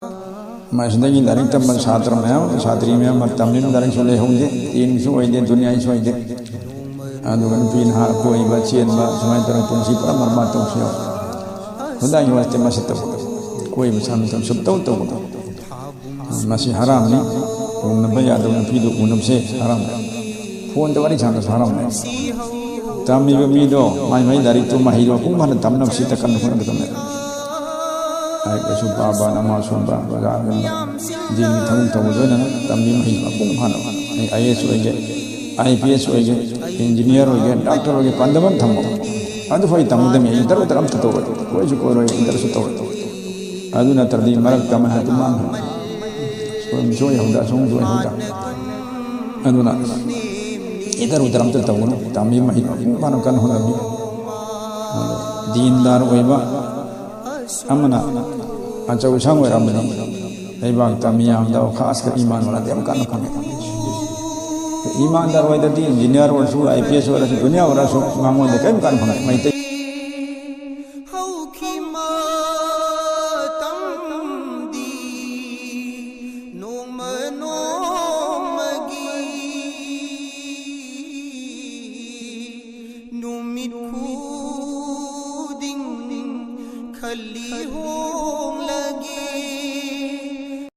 मसदगी लारिक तब छात्र ma'am छात्री ma'am तमने लारिक सुले होंगे तीन सु होइदे दुनिया सु होइदे अदुगन पिन हा कोई बचेन बा समय तरह पुंसी पर मरमा तो से खुदा ही वास्ते मसत कोई बसान तो सब तो मसी हराम नहीं उन बया दो पीदो उन से हराम फोन तो वाली छान हराम है तमी बमी दो माई लारिक तो माहिरो को मन तमन से तकन फोन तो ऐसे बाबा नमाज सुनबा बाजार में दिन थम थम जो ना तमी मही अपुंग भानो IAS होइगे IPS होइगे इंजीनियर होइगे डॉक्टर होइगे पंदबन थमो अदु होई तमद में इधर उधर हम तो कोई जो कोई इधर से तो अदु ना तरदी मरक तम है तुम मान कोई जो होगा सोंग जो होगा अदु ना इधर उधर हम तो तमी मही अपुंग भानो कन होना भी दीनदार होइबा अमना अचौ संग ओरमनी लेबाक मियामदा खास कर ईमान वाला देम कान खमे ईमानदार होइदती इंजीनियर ओरसु IPS ओरसु दुनिया ओरसु मांगो दे केम कान खमे मैते खली हो